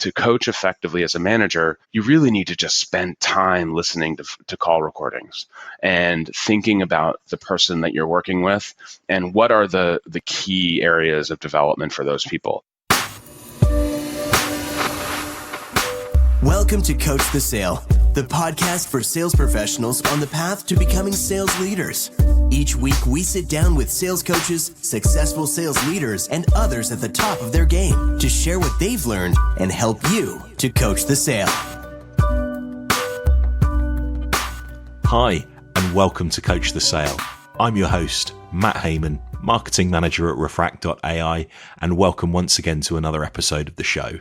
to coach effectively as a manager, you really need to just spend time listening to call recordings and thinking about the person that you're working with and what are the key areas of development for those people. Welcome to Coach the Sale, the podcast for sales professionals on the path to becoming sales leaders. Each week, we sit down with sales coaches, successful sales leaders, and others at the top of their game to share what they've learned and help you to coach the sale. Hi, and welcome to Coach the Sale. I'm your host, Matt Heyman, Marketing Manager at Refract.ai, and welcome once again to another episode of the show.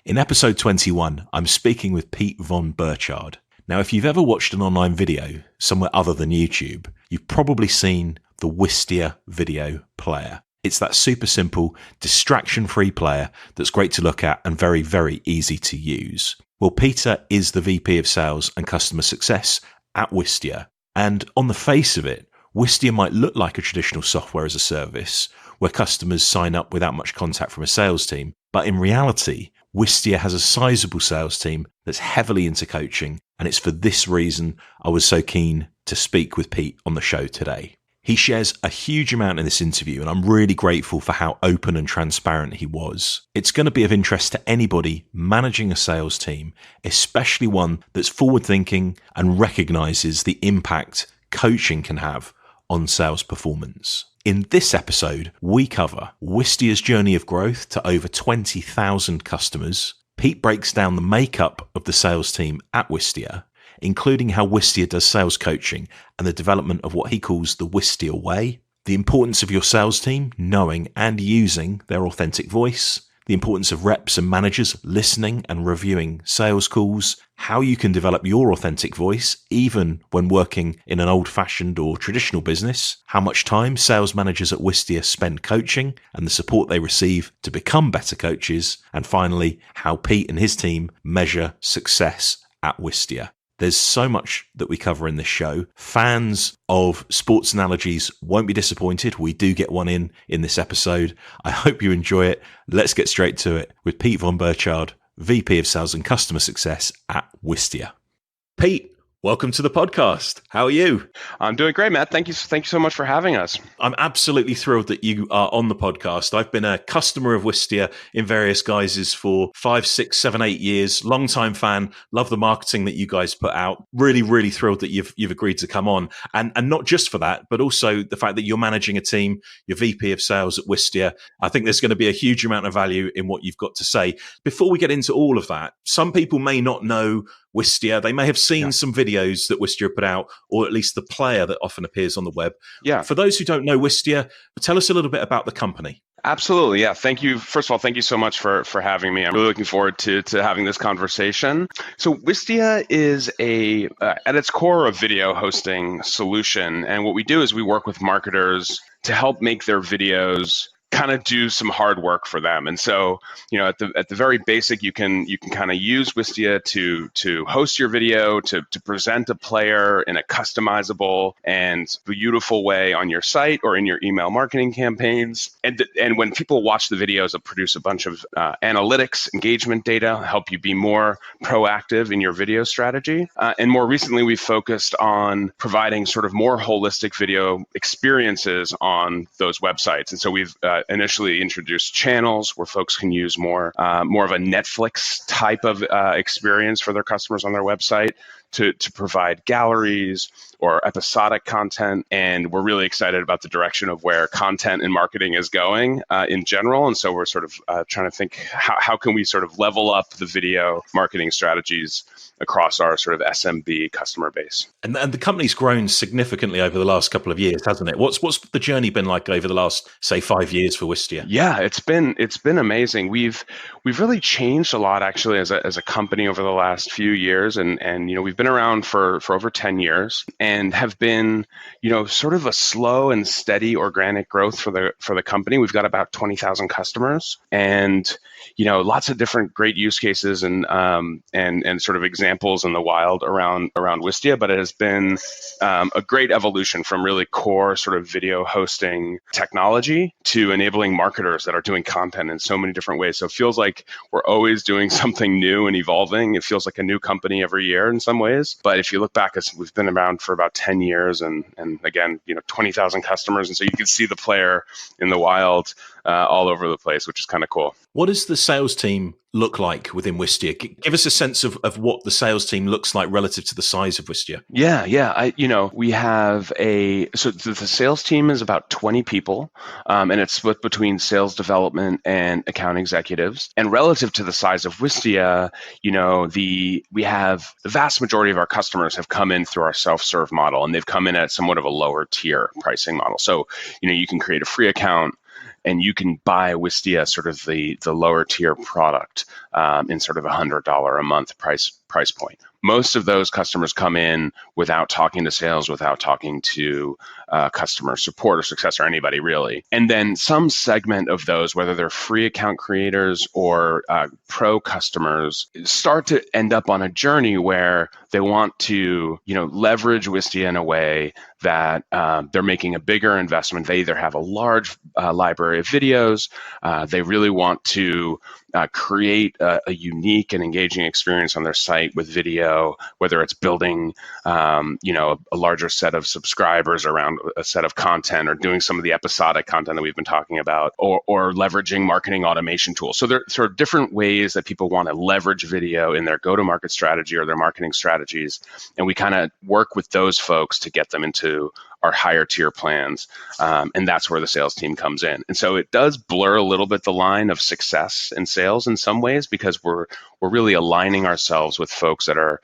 In episode 21, I'm speaking with Pete von Burchard. Now, if you've ever watched an online video somewhere other than YouTube, you've probably seen the Wistia video player. It's that super simple, distraction-free player that's great to look at and very, very easy to use. Well, Peter is the VP of Sales and Customer Success at Wistia. And on the face of it, Wistia might look like a traditional software as a service where customers sign up without much contact from a sales team. But in reality, Wistia has a sizable sales team that's heavily into coaching, and it's for this reason I was so keen to speak with Pete on the show today. He shares a huge amount in this interview, and I'm really grateful for how open and transparent he was. It's going to be of interest to anybody managing a sales team, especially one that's forward-thinking and recognizes the impact coaching can have on sales performance. In this episode, we cover Wistia's journey of growth to over 20,000 customers. Pete breaks down the makeup of the sales team at Wistia, including how Wistia does sales coaching and the development of what he calls the Wistia way, the importance of your sales team knowing and using their authentic voice, the importance of reps and managers listening and reviewing sales calls, how you can develop your authentic voice even when working in an old-fashioned or traditional business, how much time sales managers at Wistia spend coaching and the support they receive to become better coaches, and finally, how Pete and his team measure success at Wistia. There's so much that we cover in this show. Fans of sports analogies won't be disappointed. We do get one in this episode. I hope you enjoy it. Let's get straight to it with Pete von Burchard, VP of Sales and Customer Success at Wistia. Pete, welcome to the podcast. How are you? I'm doing great, Matt. Thank you so much for having us. I'm absolutely thrilled that you are on the podcast. I've been a customer of Wistia in various guises for 5, 6, 7, 8 years. Long-time fan. Love the marketing that you guys put out. Really, really thrilled that you've agreed to come on. And not just for that, but also the fact that you're managing a team, you're VP of Sales at Wistia. I think there's going to be a huge amount of value in what you've got to say. Before we get into all of that, some people may not know Wistia. They may have seen some videos that Wistia put out, or at least the player that often appears on the web. Yeah. For those who don't know Wistia, tell us a little bit about the company. Absolutely. Yeah. Thank you. First of all, thank you so much for having me. I'm really looking forward to having this conversation. So Wistia is at its core, a video hosting solution. And what we do is we work with marketers to help make their videos kind of do some hard work for them. And so, at the very basic, you can kind of use Wistia to host your video, to present a player in a customizable and beautiful way on your site or in your email marketing campaigns. And when people watch the videos, it'll produce a bunch of analytics, engagement data, help you be more proactive in your video strategy. And more recently, we've focused on providing sort of more holistic video experiences on those websites. And so we've initially introduced channels where folks can use more of a Netflix type of experience for their customers on their website to provide galleries or episodic content. And we're really excited about the direction of where content and marketing is going in general. And so we're sort of trying to think how can we sort of level up the video marketing strategies across our sort of SMB customer base. And the company's grown significantly over the last couple of years, hasn't it? What's the journey been like over the last, say, 5 years for Wistia? Yeah, it's been amazing. We've really changed a lot actually as a company over the last few years, and we've been around for over 10 years. and have been, sort of a slow and steady organic growth for the company. We've got about 20,000 customers, and lots of different great use cases and sort of examples in the wild around Wistia. But it has been a great evolution from really core sort of video hosting technology to enabling marketers that are doing content in so many different ways. So it feels like we're always doing something new and evolving. It feels like a new company every year in some ways. But if you look back, we've been around for about 10 years and again, 20,000 customers. And so you can see the player in the wild all over the place, which is kind of cool. What does the sales team look like within Wistia? Give us a sense of what the sales team looks like relative to the size of Wistia. Yeah. We have so the sales team is about 20 people, and it's split between sales development and account executives. And relative to the size of Wistia, we have the vast majority of our customers have come in through our self-serve model, and they've come in at somewhat of a lower tier pricing model. So, you can create a free account and you can buy Wistia, sort of the lower tier product, in sort of $100 a month price point. Most of those customers come in without talking to sales, without talking to customer support or success or anybody really. And then some segment of those, whether they're free account creators or pro customers, start to end up on a journey where they want to, leverage Wistia in a way that they're making a bigger investment. They either have a large library of videos, they really want to create a unique and engaging experience on their site with video, whether it's building, a larger set of subscribers around a set of content, or doing some of the episodic content that we've been talking about, or leveraging marketing automation tools. So there are sort of different ways that people want to leverage video in their go-to-market strategy or their marketing strategies. And we kind of work with those folks to get them into our higher tier plans. And that's where the sales team comes in. And so it does blur a little bit the line of success in sales in some ways, because we're really aligning ourselves with folks that are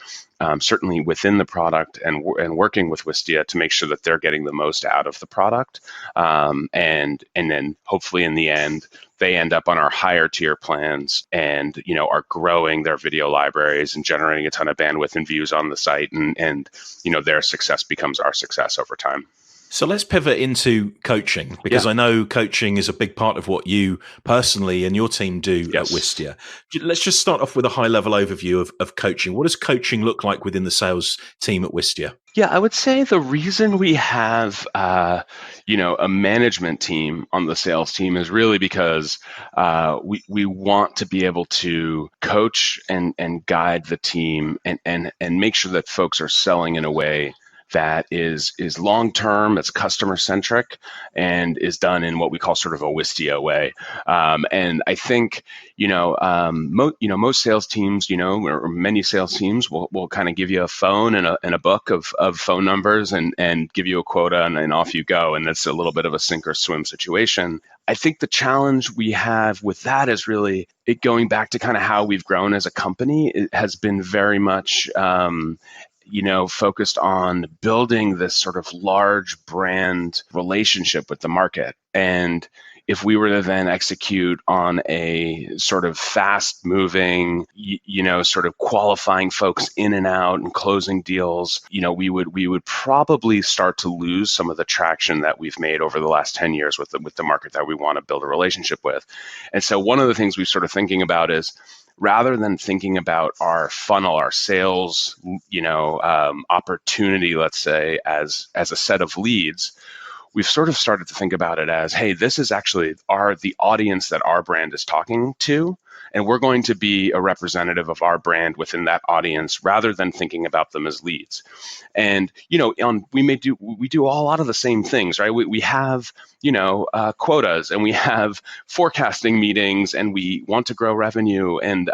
certainly within the product and working with Wistia to make sure that they're getting the most out of the product. And then hopefully in the end, they end up on our higher tier plans and, are growing their video libraries and generating a ton of bandwidth and views on the site. And their success becomes our success over time. So let's pivot into coaching, because I know coaching is a big part of what you personally and your team do at Wistia. Let's just start off with a high-level overview of coaching. What does coaching look like within the sales team at Wistia? Yeah, I would say the reason we have, a management team on the sales team is really because we want to be able to coach and guide the team and make sure that folks are selling in a way that is long-term, it's customer-centric, and is done in what we call sort of a Wistia way. And I think, most sales teams, or many sales teams will kind of give you a phone and a book of phone numbers and give you a quota and off you go. And it's a little bit of a sink or swim situation. I think the challenge we have with that is really it going back to kind of how we've grown as a company. It has been very much focused on building this sort of large brand relationship with the market. And if we were to then execute on a sort of fast moving, sort of qualifying folks in and out and closing deals, we would probably start to lose some of the traction that we've made over the last 10 years with the market that we want to build a relationship with. And so one of the things we're sort of thinking about is, rather than thinking about our funnel, our sales, opportunity, let's say, as a set of leads, we've sort of started to think about it as, hey, this is actually the audience that our brand is talking to, and we're going to be a representative of our brand within that audience rather than thinking about them as leads. And, we do a lot of the same things, right? We have, quotas, and we have forecasting meetings, and we want to grow revenue. And,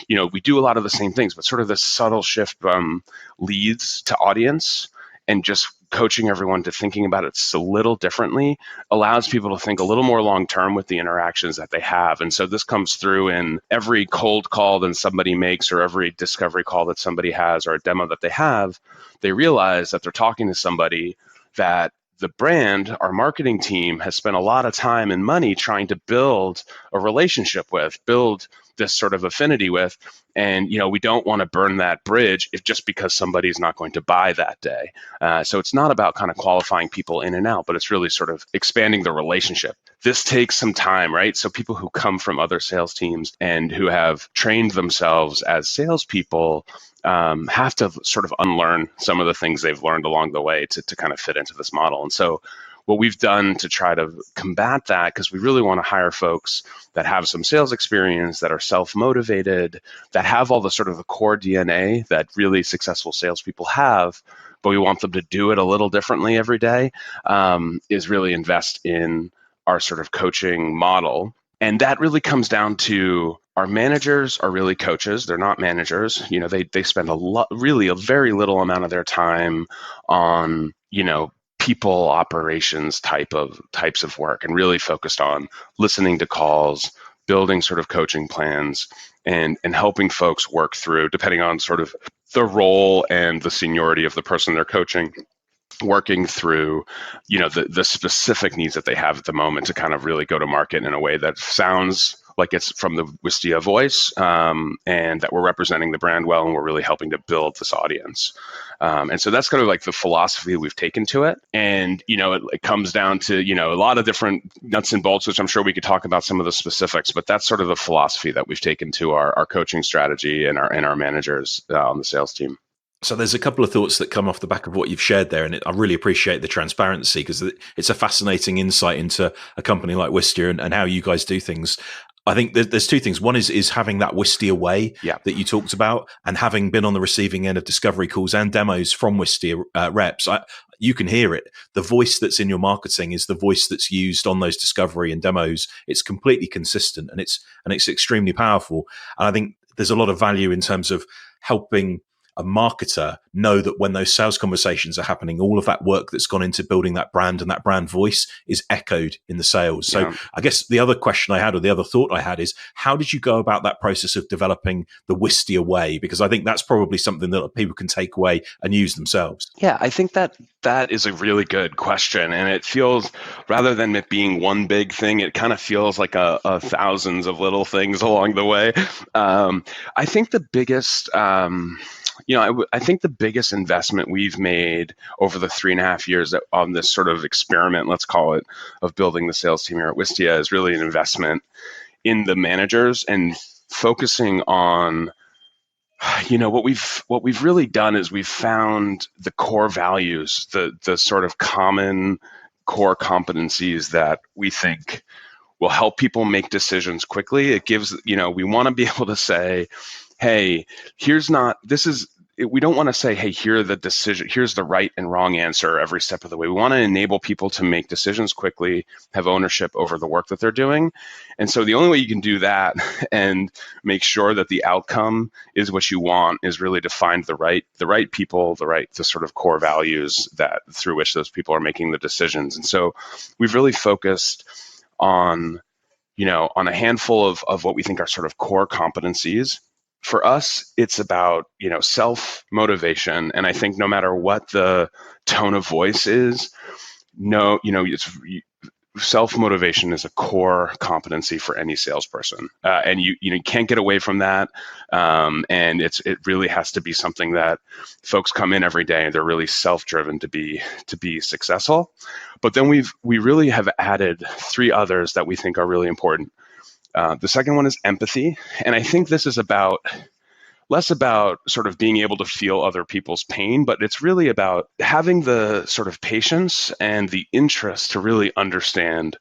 we do a lot of the same things, but sort of the subtle shift from leads to audience and just coaching everyone to thinking about it a little differently allows people to think a little more long-term with the interactions that they have. And so this comes through in every cold call that somebody makes, or every discovery call that somebody has, or a demo that they have. They realize that they're talking to somebody that the brand, our marketing team, has spent a lot of time and money trying to build a relationship with, build this sort of affinity with. And, we don't want to burn that bridge if just because somebody's not going to buy that day. So it's not about kind of qualifying people in and out, but it's really sort of expanding the relationship. This takes some time, right? So people who come from other sales teams and who have trained themselves as salespeople have to sort of unlearn some of the things they've learned along the way to kind of fit into this model. And so what we've done to try to combat that, because we really want to hire folks that have some sales experience, that are self-motivated, that have all the sort of the core DNA that really successful salespeople have, but we want them to do it a little differently every day, is really invest in our sort of coaching model. And that really comes down to our managers are really coaches. They're not managers. They spend a very little amount of their time on, people operations types of work, and really focused on listening to calls, building sort of coaching plans, and helping folks work through, depending on sort of the role and the seniority of the person they're coaching, working through, the specific needs that they have at the moment to kind of really go to market in a way that sounds like it's from the Wistia voice, and that we're representing the brand well, and we're really helping to build this audience. And so that's kind of like the philosophy we've taken to it. And, it comes down to, a lot of different nuts and bolts, which I'm sure we could talk about some of the specifics, but that's sort of the philosophy that we've taken to our coaching strategy and our managers on the sales team. So there's a couple of thoughts that come off the back of what you've shared there, and I really appreciate the transparency, because it's a fascinating insight into a company like Wistia and how you guys do things. I think there's two things. One is having that Wistia way that you talked about, and having been on the receiving end of discovery calls and demos from Wistia reps, you can hear it. The voice that's in your marketing is the voice that's used on those discovery and demos. It's completely consistent, and it's extremely powerful. And I think there's a lot of value in terms of helping a marketer know that when those sales conversations are happening, all of that work that's gone into building that brand and that brand voice is echoed in the sales. So I guess the other question I had, or the other thought I had, is how did you go about that process of developing the Wistia way? Because I think that's probably something that people can take away and use themselves. Yeah, I think that is a really good question. And it feels, rather than it being one big thing, it kind of feels like a thousands of little things along the way. I think the biggest I think the biggest investment we've made over the 3.5 years on this sort of experiment, let's call it, of building the sales team here at Wistia is really an investment in the managers and focusing on, what we've really done is we've found the core values, the sort of common core competencies that we think will help people make decisions quickly. It gives, we want to be able to say, hey, we don't want to say, hey, here's the right and wrong answer every step of the way. We want to enable people to make decisions quickly, have ownership over the work that they're doing. And so the only way you can do that and make sure that the outcome is what you want is really to find the right people, the sort of core values that through which those people are making the decisions. And so we've really focused on a handful of what we think are sort of core competencies. For us, it's about, self-motivation. And I think no matter what the tone of voice is, self-motivation is a core competency for any salesperson. And you can't get away from that. And it really has to be something that folks come in every day and they're really self-driven to be successful. But then we really have added 3 others that we think are really important. The second one is empathy. And I think this is less about sort of being able to feel other people's pain, but it's really about having the sort of patience and the interest to really understand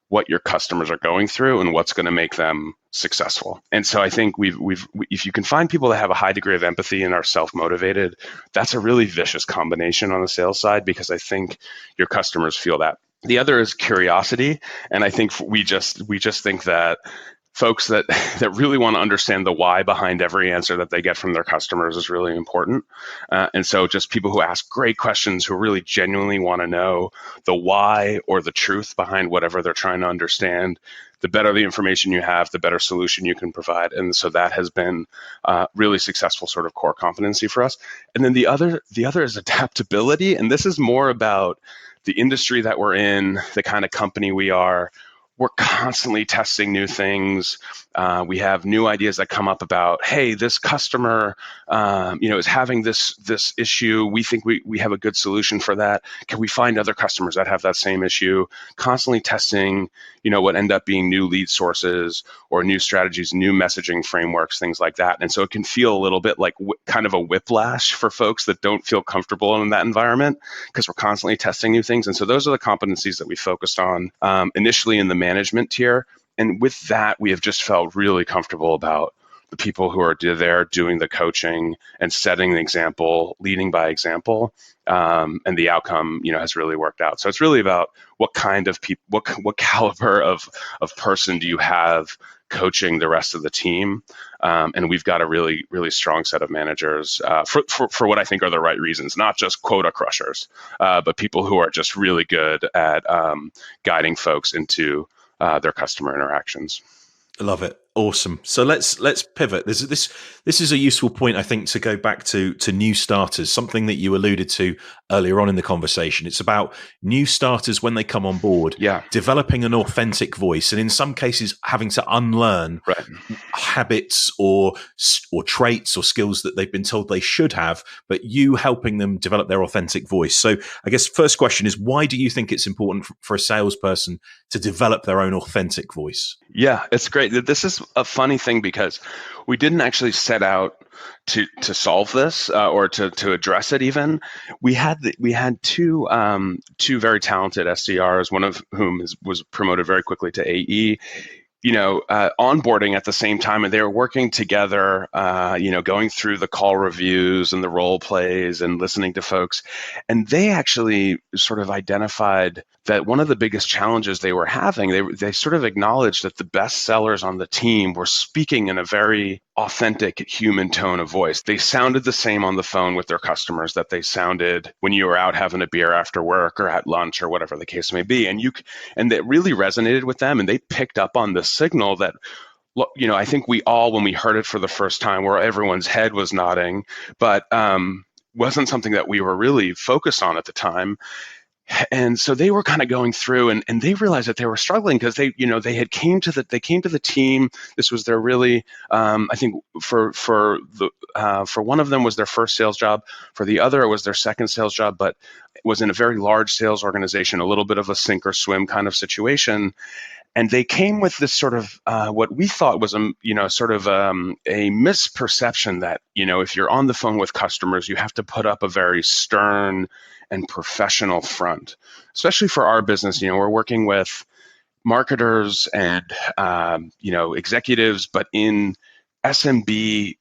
what your customers are going through and what's going to make them successful. And so I think if you can find people that have a high degree of empathy and are self-motivated, that's a really vicious combination on the sales side, because I think your customers feel that. The other is curiosity. And I think we just think that folks that really want to understand the why behind every answer that they get from their customers is really important. And so just people who ask great questions, who really genuinely want to know the why or the truth behind whatever they're trying to understand, the better the information you have, the better solution you can provide. And so that has been really successful sort of core competency for us. And then the other is adaptability. And this is more about the industry that we're in, the kind of company we are. we're constantly testing new things. We have new ideas that come up about, hey, this customer, is having this issue. We think we have a good solution for that. Can we find other customers that have that same issue? Constantly testing, what end up being new lead sources or new strategies, new messaging frameworks, things like that. And so it can feel a little bit like kind of a whiplash for folks that don't feel comfortable in that environment, because we're constantly testing new things. And so those are the competencies that we focused on initially in the management tier. And with that, we have just felt really comfortable about the people who are there doing the coaching and setting the example, leading by example, and the outcome, has really worked out. So it's really about what kind of people, what caliber of person do you have coaching the rest of the team, and we've got a really, really strong set of managers for what I think are the right reasons, not just quota crushers, but people who are just really good at guiding folks into their customer interactions. I love it. Awesome. So let's pivot. This is a useful point, I think, to go back to new starters, something that you alluded to earlier on in the conversation. It's about new starters when they come on board, developing an authentic voice, and in some cases having to unlearn habits or traits or skills that they've been told they should have, but you helping them develop their authentic voice. So I guess first question is, why do you think it's important for a salesperson to develop their own authentic voice? Yeah, it's great. This is a funny thing because we didn't actually set out to solve this or to address it. Even we had two very talented SDRs, one of whom was promoted very quickly to AE. Onboarding at the same time, and they were working together, going through the call reviews and the role plays and listening to folks. And they actually sort of identified that one of the biggest challenges they were having, they sort of acknowledged that the best sellers on the team were speaking in a very authentic human tone of voice. They sounded the same on the phone with their customers that they sounded when you were out having a beer after work or at lunch or whatever the case may be. And that really resonated with them, and they picked up on the signal that, I think we all, when we heard it for the first time, where everyone's head was nodding, but wasn't something that we were really focused on at the time. And so they were kind of going through, and they realized that they were struggling because they came to the team. This was their really, I think for one of them was their first sales job. For the other, it was their second sales job, but it was in a very large sales organization, a little bit of a sink or swim kind of situation. And they came with this sort of what we thought was a misperception that, if you're on the phone with customers, you have to put up a very stern and professional front. Especially for our business, we're working with marketers and executives, but in SMB,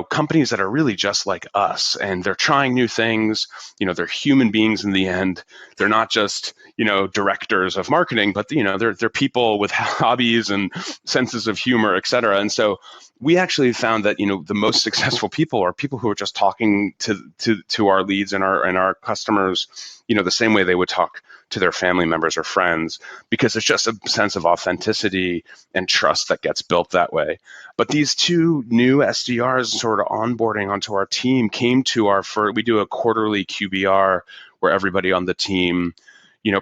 companies that are really just like us, and they're trying new things. They're human beings in the end. They're not just, directors of marketing, but, they're people with hobbies and senses of humor, et cetera. And so we actually found that, the most successful people are people who are just talking to our leads and our customers, the same way they would talk to their family members or friends, because it's just a sense of authenticity and trust that gets built that way. But these two new SDRs sort of onboarding onto our team came to we do a quarterly QBR where everybody on the team,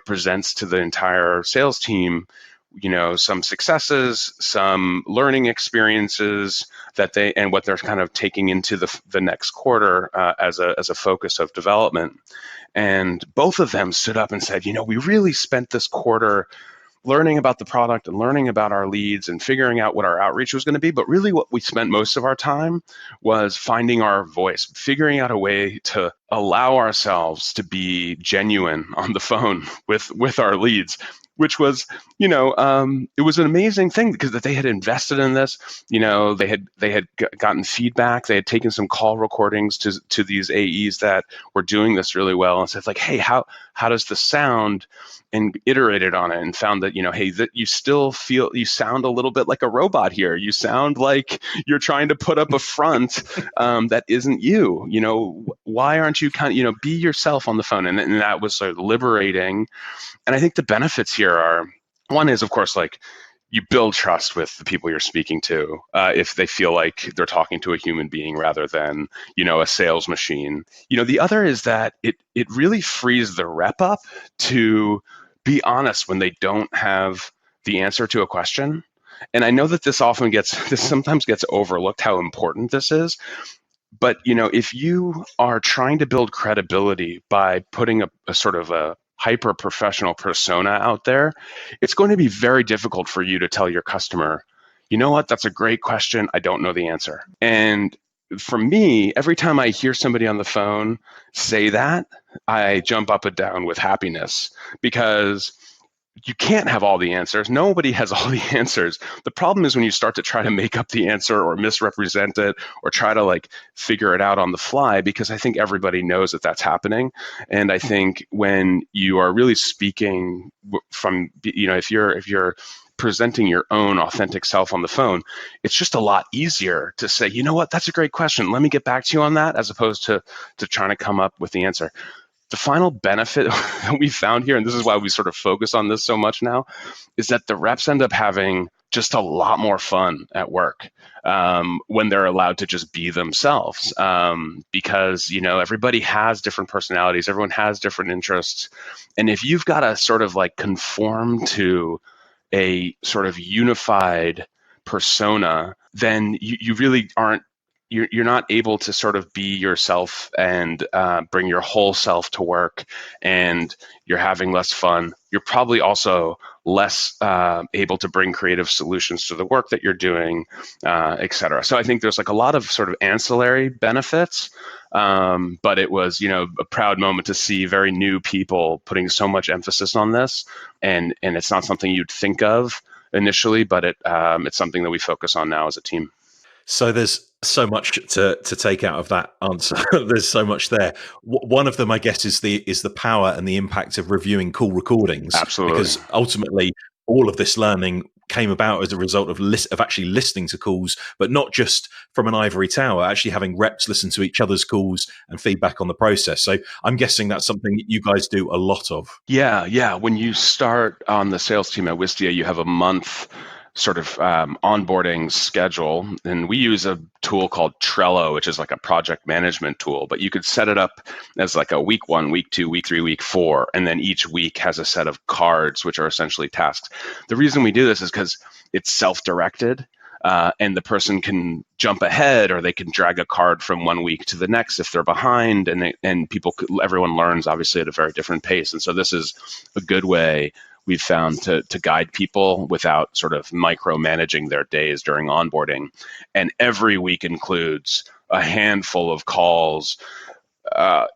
presents to the entire sales team, some successes, some learning experiences and what they're kind of taking into the next quarter as a focus of development. And both of them stood up and said, we really spent this quarter learning about the product and learning about our leads and figuring out what our outreach was going to be. But really what we spent most of our time was finding our voice, figuring out a way to allow ourselves to be genuine on the phone with our leads, which was, it was an amazing thing because they had invested in this. They had gotten feedback. They had taken some call recordings to these AEs that were doing this really well, and said like, hey, how does this sound? And iterated on it and found that, hey, that you sound a little bit like a robot here. You sound like you're trying to put up a front that isn't you. Why aren't you be yourself on the phone? And that was sort of liberating. And I think the benefits here are, one is, of course, like you build trust with the people you're speaking to if they feel like they're talking to a human being rather than, a sales machine. The other is that it really frees the rep up to be honest when they don't have the answer to a question. And I know that this sometimes gets overlooked how important this is. But if you are trying to build credibility by putting a sort of a hyper professional persona out there, it's going to be very difficult for you to tell your customer, you know what, that's a great question, I don't know the answer. And for me, every time I hear somebody on the phone say that, I jump up and down with happiness, because you can't have all the answers. Nobody has all the answers. The problem is when you start to try to make up the answer or misrepresent it or try to figure it out on the fly, because I think everybody knows that that's happening. And I think when you are really speaking from, if you're presenting your own authentic self on the phone, it's just a lot easier to say, you know what, that's a great question, let me get back to you on that, as opposed to trying to come up with the answer. The final benefit that we found here, and this is why we sort of focus on this so much now, is that the reps end up having just a lot more fun at work when they're allowed to just be themselves, because everybody has different personalities, everyone has different interests, and if you've got to sort of conform to a sort of unified persona, then you really aren't. You're not able to sort of be yourself and bring your whole self to work, and you're having less fun. You're probably also less able to bring creative solutions to the work that you're doing, et cetera. So I think there's a lot of sort of ancillary benefits, but it was, a proud moment to see very new people putting so much emphasis on this, and it's not something you'd think of initially, but it's something that we focus on now as a team. So there's so much to take out of that answer. There's so much there. One of them, I guess, is the power and the impact of reviewing call recordings. Absolutely. Because ultimately, all of this learning came about as a result of actually listening to calls, but not just from an ivory tower, actually having reps listen to each other's calls and feedback on the process. So I'm guessing that's something that you guys do a lot of. Yeah. When you start on the sales team at Wistia, you have a month sort of onboarding schedule, and we use a tool called Trello, which is like a project management tool, but you could set it up as a week 1, week 2, week 3, week 4, and then each week has a set of cards, which are essentially tasks. The reason we do this is because it's self-directed, and the person can jump ahead, or they can drag a card from one week to the next if they're behind, and everyone learns obviously at a very different pace. And so this is a good way we've found to guide people without sort of micromanaging their days during onboarding. And every week includes a handful of calls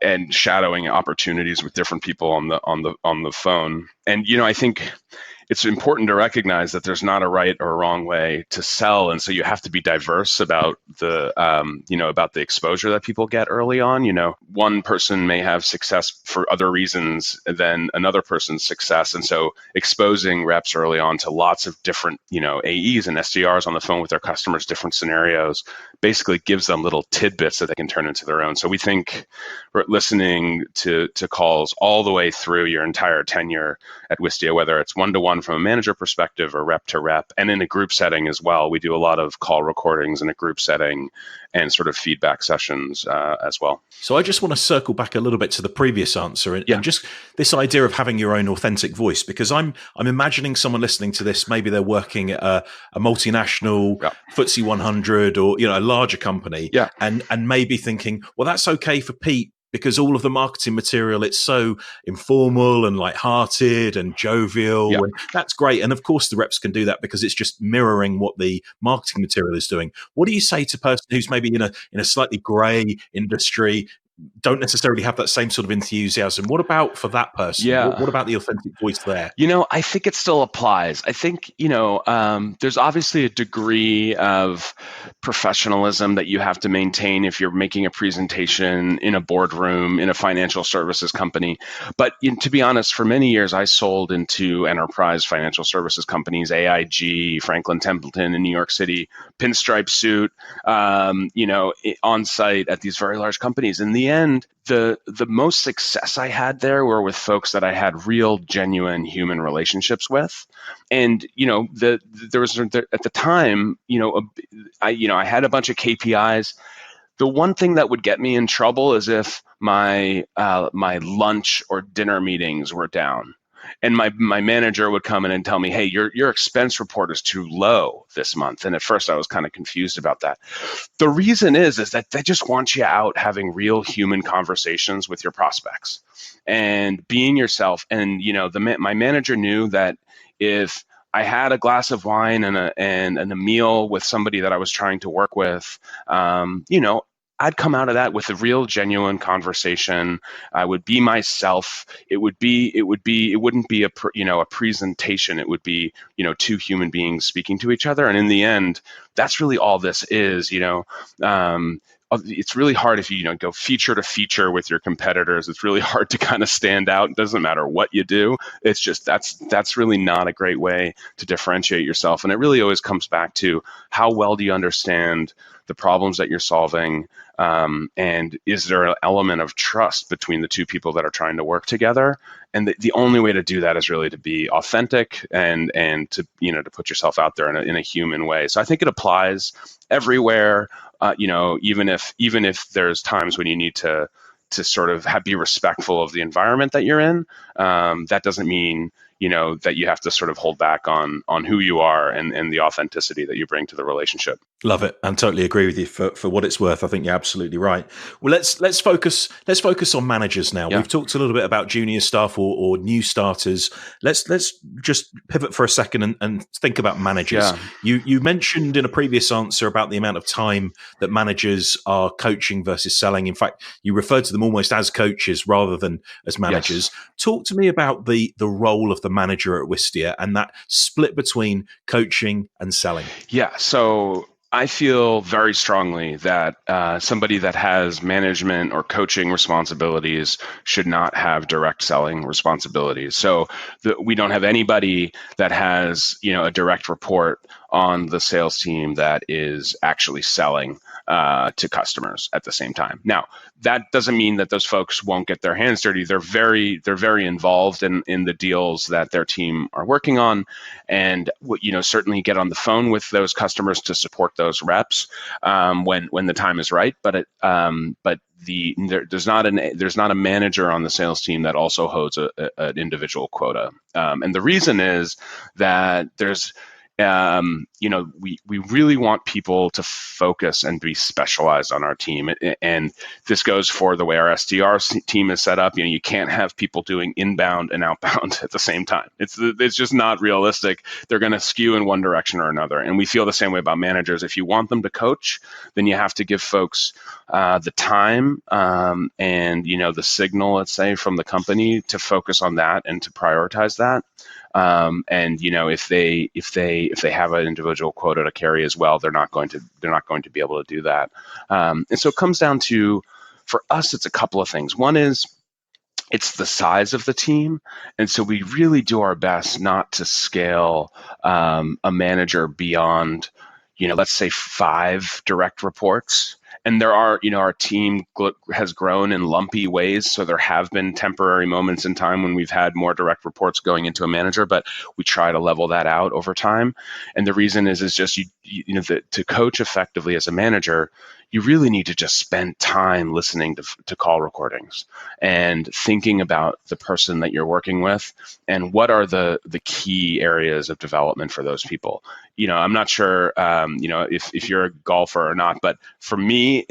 and shadowing opportunities with different people on the phone. And I think it's important to recognize that there's not a right or wrong way to sell, and so you have to be diverse about the about the exposure that people get early on. One person may have success for other reasons than another person's success, and so exposing reps early on to lots of different AEs and SDRs on the phone with their customers, different scenarios, basically gives them little tidbits that they can turn into their own. So we think listening to calls all the way through your entire tenure at Wistia, whether it's one-to-one from a manager perspective or rep to rep, and in a group setting as well. We do a lot of call recordings in a group setting and sort of feedback sessions as well. So I just want to circle back a little bit to the previous answer and just this idea of having your own authentic voice, because I'm imagining someone listening to this, maybe they're working at a multinational FTSE 100 or a larger company, and maybe thinking, well, that's okay for Pete, because all of the marketing material, it's so informal and lighthearted and jovial. And that's great. And of course, the reps can do that because it's just mirroring what the marketing material is doing. What do you say to a person who's maybe in a slightly grey industry, don't necessarily have that same sort of enthusiasm? What about for that person? What about the authentic voice there? I think it still applies. I think, there's obviously a degree of professionalism that you have to maintain if you're making a presentation in a boardroom, in a financial services company. But to be honest, for many years, I sold into enterprise financial services companies, AIG, Franklin Templeton in New York City, pinstripe suit, on site at these very large companies. In the end, the most success I had there were with folks that I had real, genuine human relationships with. And, there was at the time, I had a bunch of KPIs. The one thing that would get me in trouble is if my lunch or dinner meetings were down. and my manager would come in and tell me, hey, your expense report is too low this month. And at first I was kind of confused about that. The reason is that they just want you out having real human conversations with your prospects and being yourself. And, my manager knew that if I had a glass of wine and a meal with somebody that I was trying to work with, I'd come out of that with a real genuine conversation. I would be myself. It wouldn't be a presentation. It would be, two human beings speaking to each other. And in the end, that's really all this is, it's really hard if you go feature to feature with your competitors. It's really hard to kind of stand out. It doesn't matter what you do. It's just that's really not a great way to differentiate yourself. And it really always comes back to how well do you understand the problems that you're solving, and is there an element of trust between the two people that are trying to work together? And the only way to do that is really to be authentic and to put yourself out there in a human way. So I think it applies everywhere. Even if there's times when you need to sort of be respectful of the environment that you're in, that doesn't mean that you have to sort of hold back on who you are and the authenticity that you bring to the relationship. Love it, and totally agree with you. For what it's worth, I think you're absolutely right. Well, let's focus on managers now. Yeah. We've talked a little bit about junior staff or new starters. Let's just pivot for a second and think about managers. Yeah. You mentioned in a previous answer about the amount of time that managers are coaching versus selling. In fact, you referred to them almost as coaches rather than as managers. Yes. Talk to me about the role of the manager at Wistia and that split between coaching and selling. Yeah, so I feel very strongly that somebody that has management or coaching responsibilities should not have direct selling responsibilities. So we don't have anybody that has, a direct report on the sales team that is actually selling to customers at the same time. Now, that doesn't mean that those folks won't get their hands dirty. They're very involved in the deals that their team are working on, and certainly get on the phone with those customers to support those reps when the time is right. But there's not a manager on the sales team that also holds an individual quota, and the reason is that there's we really want people to focus and be specialized on our team. And this goes for the way our SDR team is set up. You can't have people doing inbound and outbound at the same time. It's just not realistic. They're going to skew in one direction or another. And we feel the same way about managers. If you want them to coach, then you have to give folks the time and the signal, let's say, from the company to focus on that and to prioritize that. If they have an individual quota to carry as well, they're not going to be able to do that. And so it comes down to, for us, it's a couple of things. One is it's the size of the team. And so we really do our best not to scale a manager beyond, let's say 5 direct reports. And there are, our team has grown in lumpy ways. So there have been temporary moments in time when we've had more direct reports going into a manager, but we try to level that out over time. And the reason is just, to coach effectively as a manager, you really need to just spend time listening to call recordings and thinking about the person that you're working with and what are the key areas of development for those people. I'm not sure, if you're a golfer or not, but for me,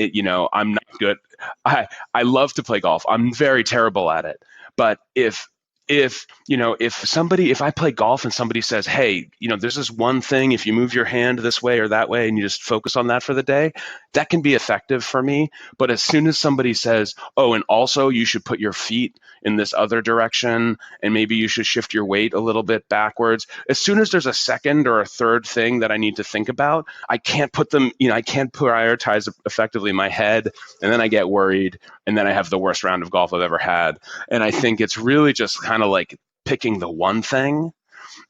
I'm not good. I love to play golf. I'm very terrible at it. But if I play golf and somebody says, hey, there's this one thing, if you move your hand this way or that way and you just focus on that for the day, that can be effective for me. But as soon as somebody says, oh, and also you should put your feet in this other direction and maybe you should shift your weight a little bit backwards, as soon as there's a second or a third thing that I need to think about, I can't put them, I can't prioritize effectively in my head, and then I get worried, and then I have the worst round of golf I've ever had. And I think it's really just kind of like picking the one thing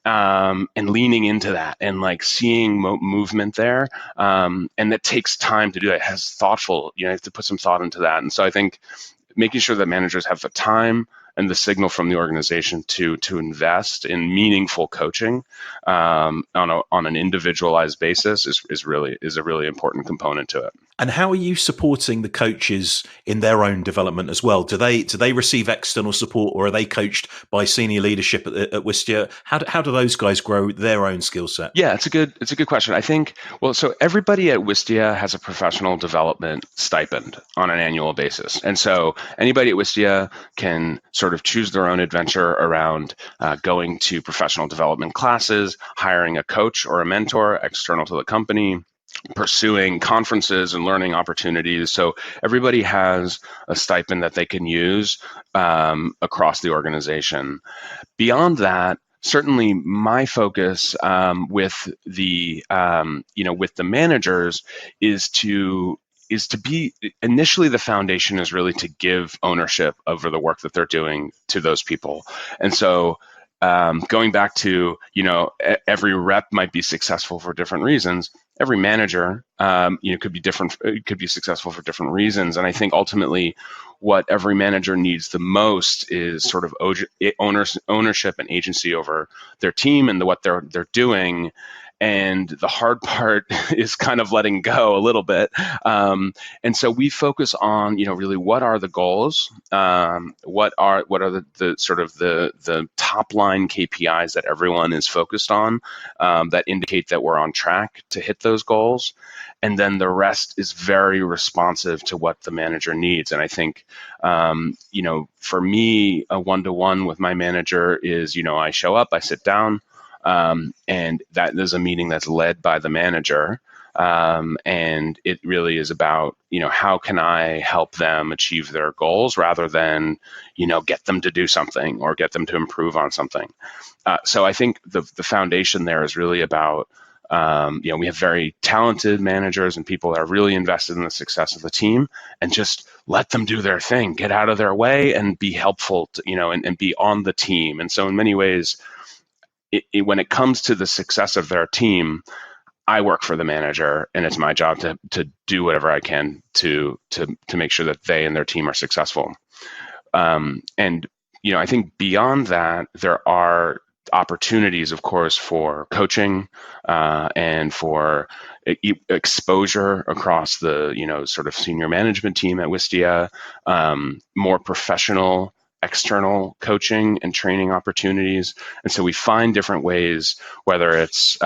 and leaning into that and like seeing movement there. And that takes time to do it. It has thoughtful, you have to put some thought into that. And so I think making sure that managers have the time and the signal from the organization to invest in meaningful coaching on an individualized basis is a really important component to it. And how are you supporting the coaches in their own development as well? Do they receive external support, or are they coached by senior leadership at Wistia? How do those guys grow their own skill set? Yeah, it's a good question. I think, well, so everybody at Wistia has a professional development stipend on an annual basis. And so anybody at Wistia can sort of choose their own adventure around going to professional development classes, hiring a coach or a mentor external to the company, pursuing conferences and learning opportunities. So everybody has a stipend that they can use across the organization. Beyond that, certainly my focus with the with the managers is to be initially, the foundation is really to give ownership over the work that they're doing to those people. And so going back to, every rep might be successful for different reasons. Every manager, could be different. Could be successful for different reasons. And I think ultimately, what every manager needs the most is sort of ownership and agency over their team and what they're doing. And the hard part is kind of letting go a little bit. And so we focus on, really what are the goals? What are the sort of the top line KPIs that everyone is focused on that indicate that we're on track to hit those goals? And then the rest is very responsive to what the manager needs. And I think, for me, a one-to-one with my manager is, I show up, I sit down, and that is a meeting that's led by the manager. And it really is about, how can I help them achieve their goals rather than, get them to do something or get them to improve on something. So I think the foundation there is really about, we have very talented managers and people that are really invested in the success of the team, and just let them do their thing, get out of their way and be helpful to, and be on the team. And so in many ways, when it comes to the success of their team, I work for the manager, and it's my job to do whatever I can to make sure that they and their team are successful. And I think beyond that, there are opportunities, of course, for coaching and for exposure across the sort of senior management team at Wistia, more professional external coaching and training opportunities. And so we find different ways, whether it's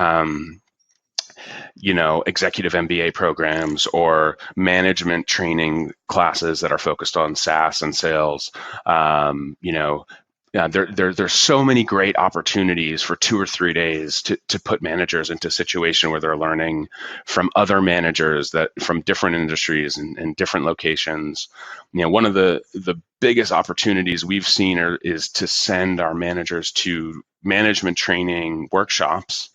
executive MBA programs or management training classes that are focused on SaaS and sales. There's so many great opportunities for 2 or 3 days to put managers into a situation where they're learning from other managers that from different industries and different locations. One of the biggest opportunities we've seen is to send our managers to management training workshops,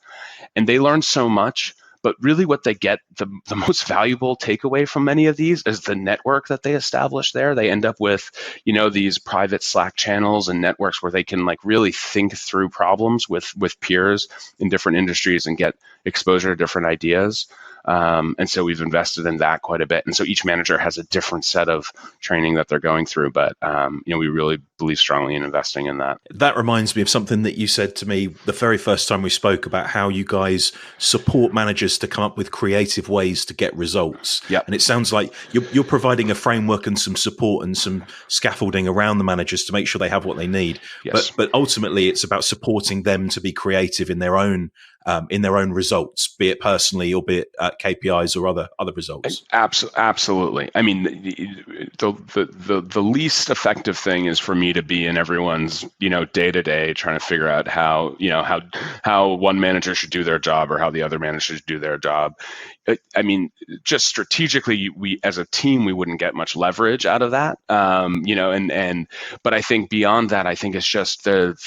and they learn so much. But really what they get, the most valuable takeaway from many of these is the network that they establish there. They end up with, these private Slack channels and networks where they can really think through problems with peers in different industries and get exposure to different ideas. And so we've invested in that quite a bit. And so each manager has a different set of training that they're going through. But, we really believe strongly in investing in that. That reminds me of something that you said to me the very first time we spoke about how you guys support managers to come up with creative ways to get results. Yep. And it sounds like you're providing a framework and some support and some scaffolding around the managers to make sure they have what they need. Yes. But ultimately, it's about supporting them to be creative in their own results, be it personally or be it KPIs or other results. Absolutely. I mean, the least effective thing is for me to be in everyone's day to day trying to figure out how one manager should do their job or how the other manager should do their job. I mean, just strategically, we as a team we wouldn't get much leverage out of that. But I think beyond that, I think it's just the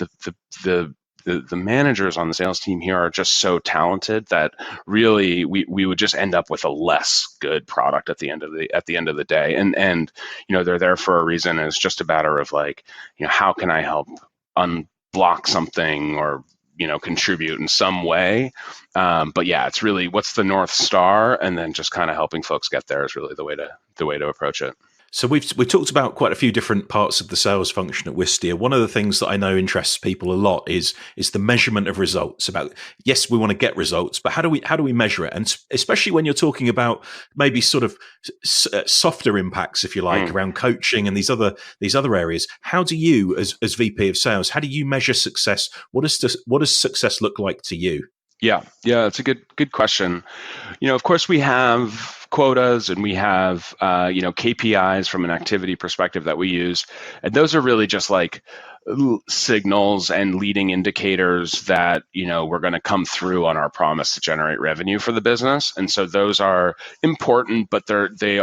managers on the sales team here are just so talented that really we would just end up with a less good product at the end of the day. And they're there for a reason. And it's just a matter of how can I help unblock something or contribute in some way. But yeah, it's really what's the North Star, and then just kind of helping folks get there is really the way to approach it. So we've talked about quite a few different parts of the sales function at Wistia. One of the things that I know interests people a lot is the measurement of results. About, yes, we want to get results, but how do we measure it? And especially when you're talking about maybe sort of softer impacts, if you like, around coaching and these other areas. How do you, as VP of Sales, how do you measure success? What does success look like to you? Yeah, it's a good question. Of course, we have quotas and we have KPIs from an activity perspective that we use, and those are really just like signals and leading indicators that we're going to come through on our promise to generate revenue for the business. And so those are important, but they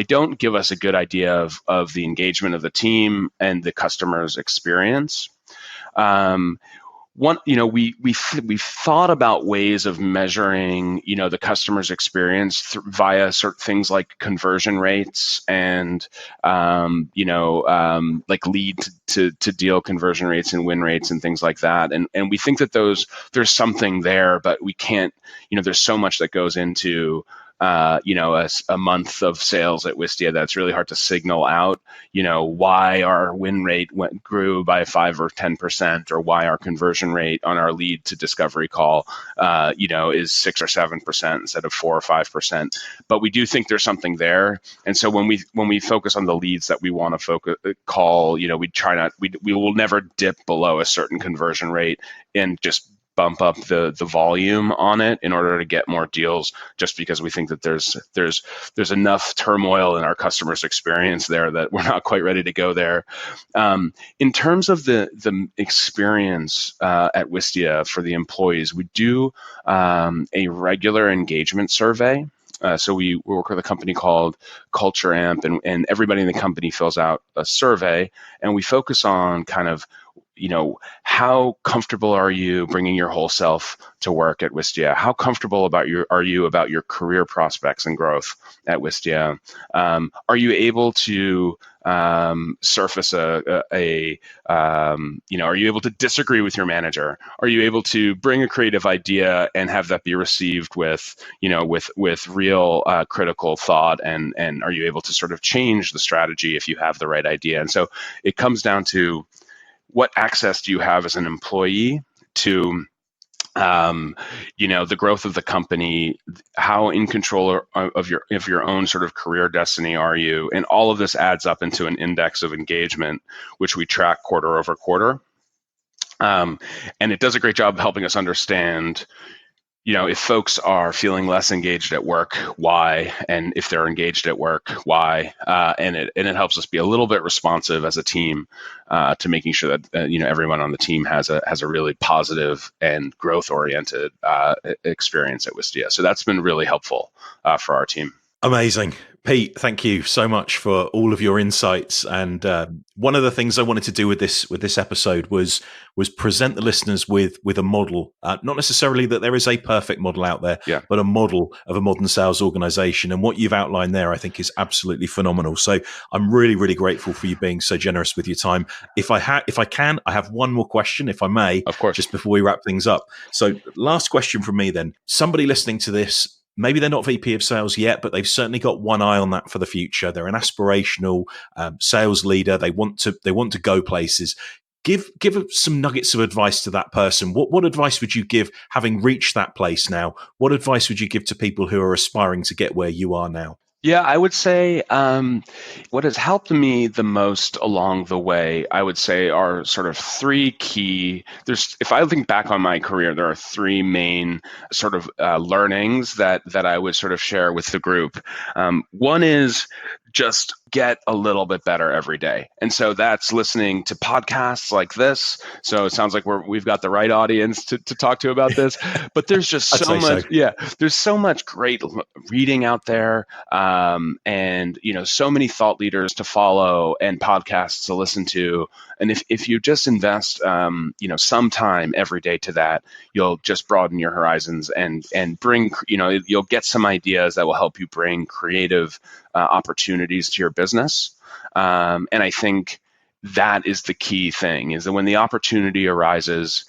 don't give us a good idea of the engagement of the team and the customer's experience. We've thought about ways of measuring, the customer's experience via things like conversion rates and, like lead to deal conversion rates and win rates and things like that. And we think that there's something there, but we can't, there's so much that goes into a month of sales at Wistia that's really hard to signal out, why our win rate grew by 5 or 10%, or why our conversion rate on our lead to discovery call, is 6 or 7% instead of 4 or 5%. But we do think there's something there. And so when we focus on the leads that we want to call, we will never dip below a certain conversion rate and just bump up the volume on it in order to get more deals, just because we think that there's enough turmoil in our customers' experience there that we're not quite ready to go there. In terms of the experience at Wistia for the employees, we do a regular engagement survey. So we work with a company called Culture Amp, and everybody in the company fills out a survey, and we focus on kind of how comfortable are you bringing your whole self to work at Wistia? How comfortable are you about your career prospects and growth at Wistia? Are you able to surface are you able to disagree with your manager? Are you able to bring a creative idea and have that be received with real critical thought? And are you able to sort of change the strategy if you have the right idea? And so it comes down to, what access do you have as an employee to the growth of the company? How in control of your own sort of career destiny are you? And all of this adds up into an index of engagement, which we track quarter over quarter. And it does a great job helping us understand, if folks are feeling less engaged at work, why? And if they're engaged at work, why? And it helps us be a little bit responsive as a team to making sure that everyone on the team has a really positive and growth oriented experience at Wistia. So that's been really helpful for our team. Amazing. Pete, thank you so much for all of your insights. And one of the things I wanted to do with this episode was present the listeners with a model, not necessarily that there is a perfect model out there, but a model of a modern sales organization. And what you've outlined there, I think, is absolutely phenomenal. So I'm really, really grateful for you being so generous with your time. If I can, I have one more question, if I may, of course, just before we wrap things up. So last question from me then. Somebody listening to this, maybe they're not VP of sales yet, but they've certainly got one eye on that for the future. They're an aspirational sales leader. They want to go places. Give some nuggets of advice to that person. What advice would you give, having reached that place now? What advice would you give to people who are aspiring to get where you are now? Yeah, I would say what has helped me the most along the way, I would say, are sort of three key. If I think back on my career, there are three main sort of learnings that I would sort of share with the group. One is just get a little bit better every day. And so that's listening to podcasts like this. So it sounds like we've got the right audience to talk to about this, but there's just so much, there's so much great reading out there. And, so many thought leaders to follow and podcasts to listen to. And if you just invest, some time every day to that, you'll just broaden your horizons and bring, you'll get some ideas that will help you bring creative opportunities to your business. And I think that is the key thing, is that when the opportunity arises,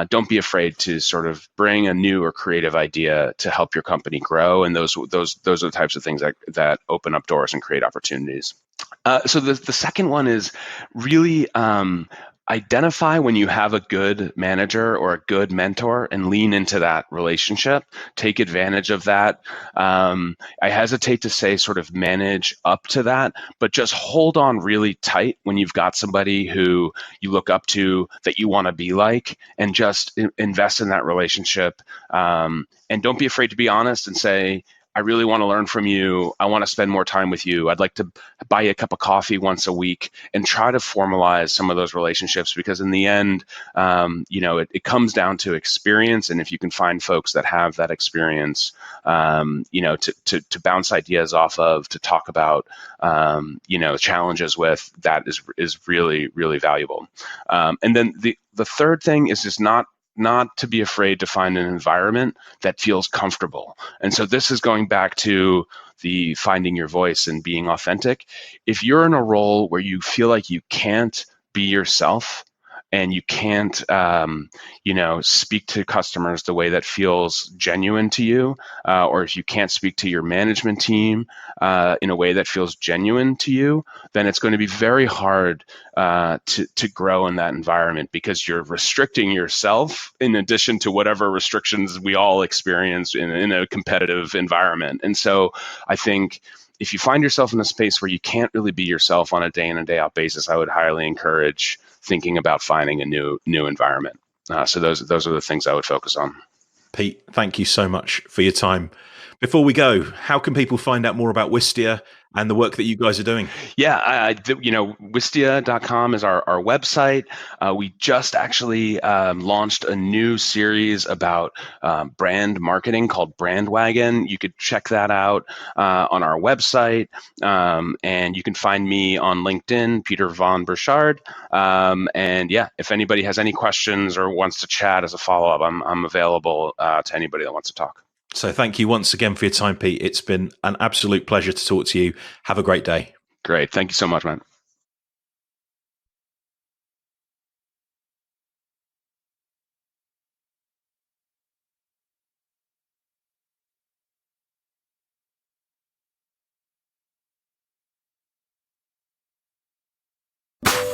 don't be afraid to sort of bring a new or creative idea to help your company grow. And those are the types of things that open up doors and create opportunities. So the second one is really identify when you have a good manager or a good mentor and lean into that relationship. Take advantage of that. I hesitate to say sort of manage up to that, but just hold on really tight when you've got somebody who you look up to that you want to be like, and just invest in that relationship. And don't be afraid to be honest and say, I really want to learn from you. I want to spend more time with you. I'd like to buy you a cup of coffee once a week, and try to formalize some of those relationships, because in the end, it comes down to experience. And if you can find folks that have that experience, to bounce ideas off of, to talk about, challenges with, that is really, really valuable. And then the third thing is just not to be afraid to find an environment that feels comfortable. And so this is going back to the finding your voice and being authentic. If you're in a role where you feel like you can't be yourself, and you can't, speak to customers the way that feels genuine to you, or if you can't speak to your management team in a way that feels genuine to you, then it's going to be very hard to grow in that environment, because you're restricting yourself in addition to whatever restrictions we all experience in a competitive environment. And so I think if you find yourself in a space where you can't really be yourself on a day in and day out basis, I would highly encourage thinking about finding a new environment. So those are the things I would focus on. Pete, thank you so much for your time. Before we go, how can people find out more about Wistia and the work that you guys are doing? Yeah, Wistia.com is our website. We just actually launched a new series about brand marketing called Brandwagon. You could check that out on our website. And you can find me on LinkedIn, Peter von Burchard. If anybody has any questions or wants to chat as a follow-up, I'm available to anybody that wants to talk. So thank you once again for your time, Pete. It's been an absolute pleasure to talk to you. Have a great day. Great. Thank you so much, man.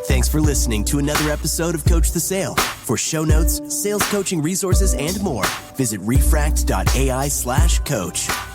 Thanks for listening to another episode of Coach the Sale. For show notes, sales coaching resources, and more, visit refract.ai/coach.